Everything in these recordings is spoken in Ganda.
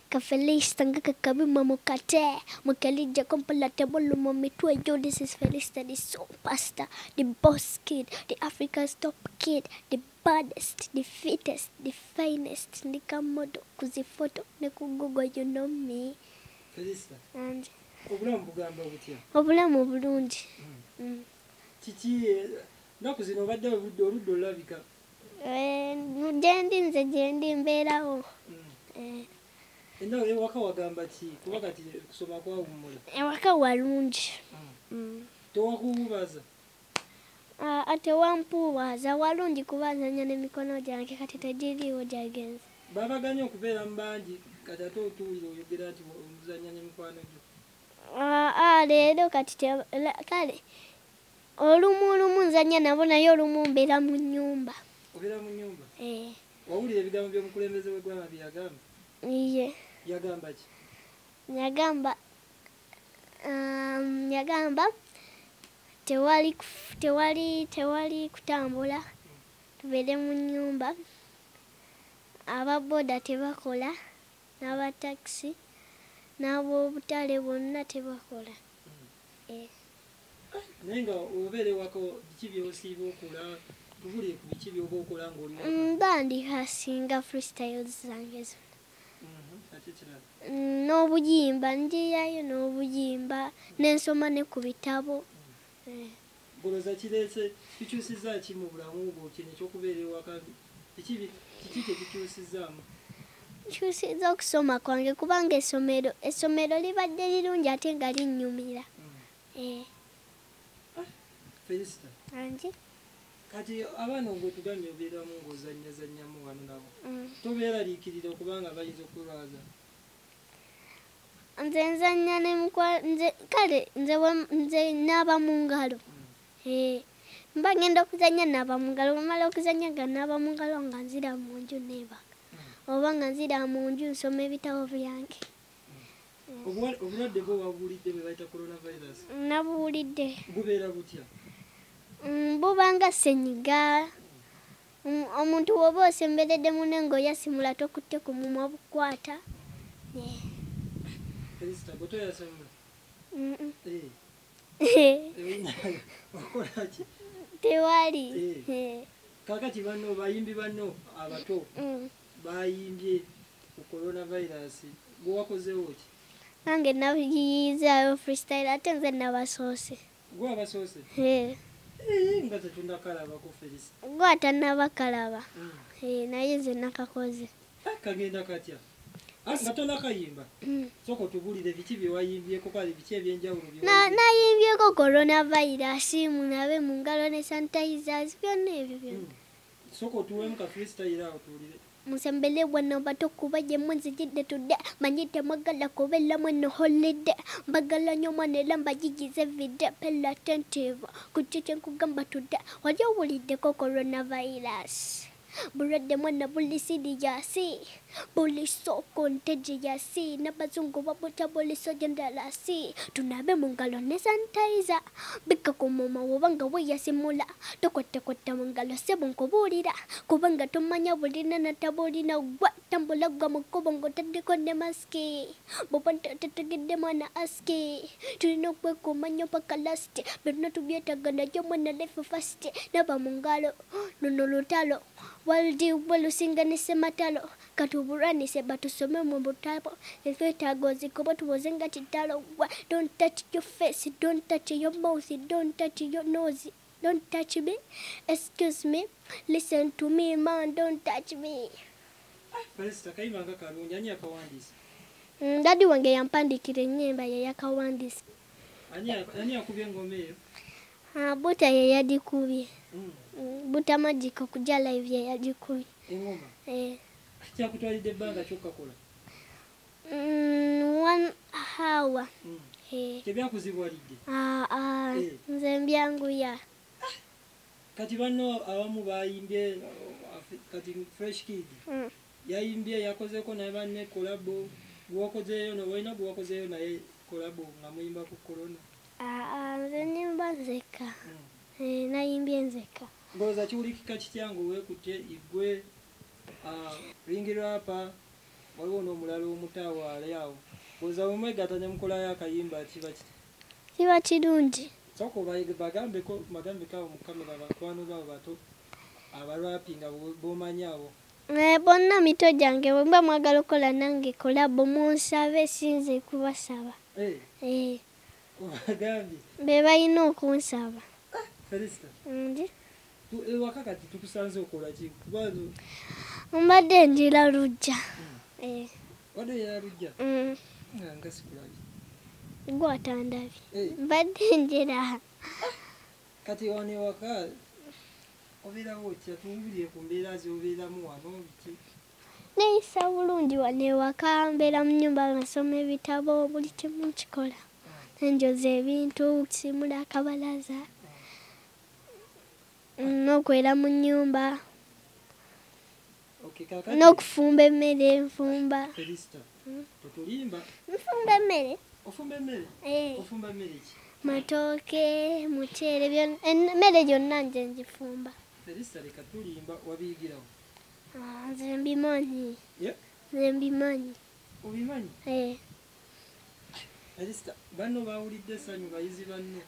ka Felista ngaka kabima mukate mukalija kompala tebolo momitwe. Yo, this is Felista, the superstar, the boss kid, the Africa's top kid, the baddest, the fittest, the finest. Nikamodo kuzifoto ne kugogo, you know me. Felista. And obulamu bugamba butya? obulamu bulungi. Kiki naku zino obadde oludda olabika? Gyendi mbeerawo. Ennawe ewaka wagamba ki? Kuba kati kusoma kwawummula. Ewaka walungi. Tewakububaza? Ate wampuubaza walungi kubazanya n'emikono gyange kati tegiriiwo gyagenze. Babaganya okubeera mu bangi kati ate otuwulira oyogera nti omuzanya n'emikwano gyo. Leero kati kale olumu nzanya nabo naye olumu mbeera mu nnyumba. Obeera mu nnyumba? Wawulira ebigambo by'omukulembeze w'eggwanga bye yagamba? Iye. Yagamba ki? Yagamba tewali kutambula, tubeere mu nnyumba, ababoda tebakola, n'abatakisi n'ab'obutale bonna tebakola. Naye nga obeera ewaka biki by'osiiba okola? Tubulire ku biki by'oba okola ng'oli waka? Bandikasinga freestyles zange zonna. Ate kirala? N'obuyimba njiyayo n'obuyimba n'ensoma ne ku bitabo. Goloza kireese kikyusizza ki mu bulamu bwo kino ekyokubeera ewaka? Kiki kyekikyusizzaamu? Kyusizza okusoma kwange kubanga essomero libadde lirungi ate nga linnyumira. Felista. Angi? Kati abaana ng'otugambye obeeramu ng'ozannyazannyamu wano nabo. Tobeeraliikirira okubanga bayinza okulwaza. Nze nzannya kale nze naaba mu ngalo. Mba ngenda okuzannya naaba mu ngalo, bw'amala okuzannya nga naaba mu ngalo nga nzira mu nju neebaka. Oba nga nzira mu nju nsoma ebitabo byange. Obulwadde bwo wabuulidde bwe bayita coronavirus? Nabuwulidde. Bubeera butya? Bubanga ssenyiga. Omuntu bw'oba osemberedde munne ng'oyasimula tokutte ku mumwa bukwata. Felista, bwe toyasimula? Okola ki? Tewali. Kaakati banno bayimbi banno abato bayimbye ku coronavirus, gwe wakozeewo ki? Nange nabiyizaayo freestyle ate nze nabasoose. Gwe abasoose? Nga tetunnakalabako Felista. Gwe atannabakalaba. Naye nze nakakoze. Kagenda katya? Nga tonnakayimba? Sooka otubulire biki bye wayimbyeko, kale biki ebyenjawulo bye wayimbyeko? Nayimbyeko coronavirus, munabe mu ngalo ne sanitizers, byonna ebyo byonna. Sooka otuweemu ka freestyle awo tuwulire. Musembele bwana bato kuba gye mwenzijidde tudde manyi temwagala kubeera mweno holidde mbagala nnyo mwana era mbagigize vidde pela attentive ku kiki nkugamba tudde wali owuliddeko coronavirus bulwadde mwana buli siriyasi buli so contagious n'abazungu babuta buli so gendalasi tunabe mu ngalo ne sanitizer bika ku muma woba nga weyasimula tokottakotta mu ngalo sebo nkubuulira kubanga tomanya bulina natabulina gwa tambula gwa mu kkubo ng'otaddeko ne masiki bwoba tategedde mwana aski tulina okwekuuma nnyo paka lasiti byonna tubyetaaga najyo mwana life fast naba mu ngalo luno lutalo waldi bwelusinga ne sematalo katubulwanise batusome mu butabo etwetaaga ozikuba tuboze nga kitalo don't touch your face, don't touch your mouth, don't touch your nose, don't touch me, excuse me, listen to me man, don't touch me. Felista, kayimba nga kalungi ani akawandiisa? Dadi wange yampandikira ennyimba ye yakawandiisa. Ani akubye engoma eyo? Buta ye yagikubye. Buta Magic okujja live ye yagikubye. Engoma? Kyakutwalidde ebbanga kyokkakola? 1 hour. Tebyakuzibwalidde? Nze mbyanguya. Kati banno abamu bayimbye, kati Fresh Kid yayimbye yakozeeko naye banne kolabo, gwewakozeeyo walina gwewakozeeyo naye kolabo nga muyimba ku corona? Nze nyimba nzeka. Nayimbye nzeka. Ndowooza kiwulikika kitya ng'oweekutte igwe Ringi Rapa waliwo n'omulala omutaawaale awo oza omwegatanya mukolayo akayimba kiba kiti kiba kirungi soko bagambeko awo mu kamera bakwano baabo bato abalwapinga bomanyi abo bonna mito gyange bwe mba mwagala okukola nange kolabo munsabe sinze kubasaba obagambye be balina okunsaba Felista ewaka kati tukusanze okola ki kubanga mbadde njira lujja wadde yalujja nga sikulabye gwatandabye mbadde njira kati wano ewaka obeerawo otya tuwulire ku mbeera zobeeramu wano biki neeyisa bulungi wano ewaka mbeera mu nnyumba nasoma ebitabo buli kimu kikola nenjoza ebintu kusimula akabalaza n'okwera mu nnyumba n'okufumba emmere nfumba Felista totulimba nfumba emmere ofumba emmere ofumba mmere ki matooke muceere emmere gyonna nje ngifumba Felista leka tulimba wabiyigirawo nze mbimanyi nze mbimanyi obimanyi Felista banno bawulidde essanyu bayizi banno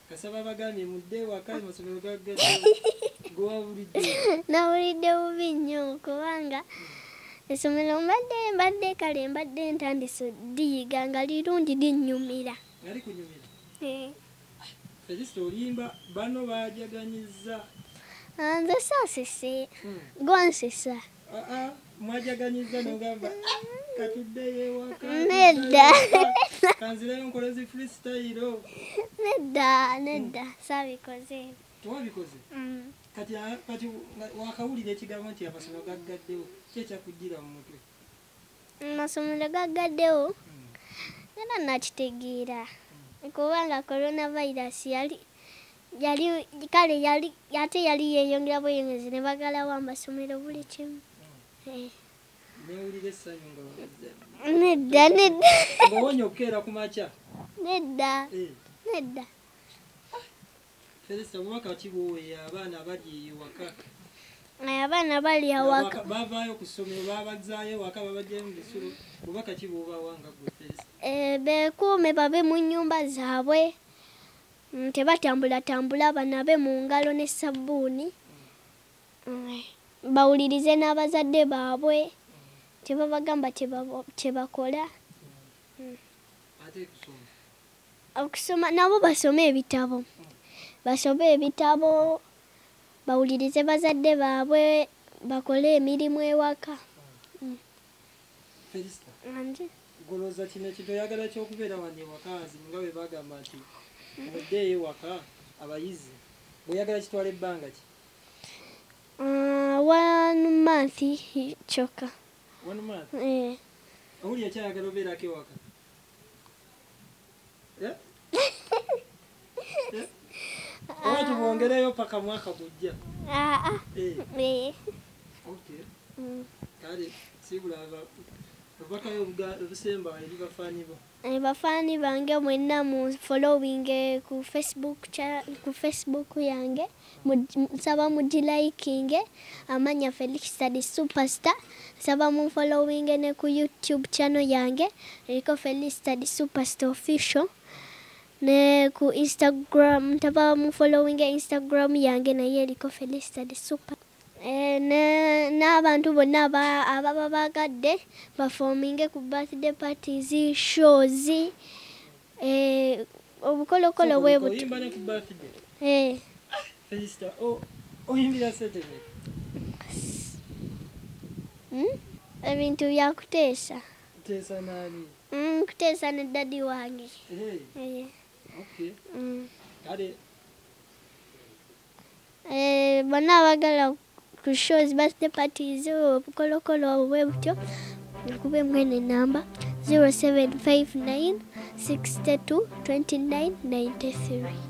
kasaba bagambye mudde waka amasomero gaggadde gwewawulidde nawulidde bubi nnyo kubanga essomero mbadde kale mbadde ntandise diyiga nga lirungi linnyumira nga likunyumira Felista olimba banno bajaganyiza nze saasise gwansisa mwajaganyiza nogamba katuddeyo ewaka nedda kanzireyo nkole zi freestyle nedda saabikoze tewabikoze kati wakawulira ekigambo nti amasomero gaggaddewo kyekyakugira mu mutwe amasomero gaggaddewo era nakitegeera kubanga coronavirus ate yali yeyongera bweyongezi ne bagalawo amasomero buli kimu newulira essanyu nedda ngaowonya okukeera ku makya nedda Felista bubaka ki bwoweya abaana abali ewaka abaana bali awaka bavaayo ku ssomero babazaayo ewaka babajjayo mu bisulo bubaka ki bwobawanga gwe Felista beekuume babe mu nnyumba zaabwe tebatambulatambula banabe mu ngalo n'essabbuuni bawulirize n'abazadde baabwe tebabagamba kyebakola ate okusoma nabo basome ebitabo bawulirize bazadde baabwe bakole emirimu ewaka Felista golooza kino ekitoyagala ky'okubeera wano ewaka nga bwe bagamba nti muddeeyo ewaka abayizi bweyagala kitwala ebbanga ki 1 month kyokka 1 month owuli ekyayagala obeerako ewaka oba tubongereyo paka mwaka gujja kale sibulaba obakayo obusemba eri bafaani bo bafaani bange mwenna mu following ku Facebook yange nsaba mugilikinge amanya Felista the Superstar nsaba mu following ne ku YouTube channel yange eriko Felista the Superstar official ne ku Instagram ntaba mu following Instagram yange naye eriko Felista the Super n'abantu bonna ababa bagadde bafominge ku birthday parties shows obukolokolo bwe buto oyimba ne ku birthday Felista oyimbira sente ebintu byakuteesa kuteesa nani kuteesa ne dadi wange okay kale bonna abagala ku shows birthday parties obukolokolo bwe butyo nkube mwene namba 0759 62 29 93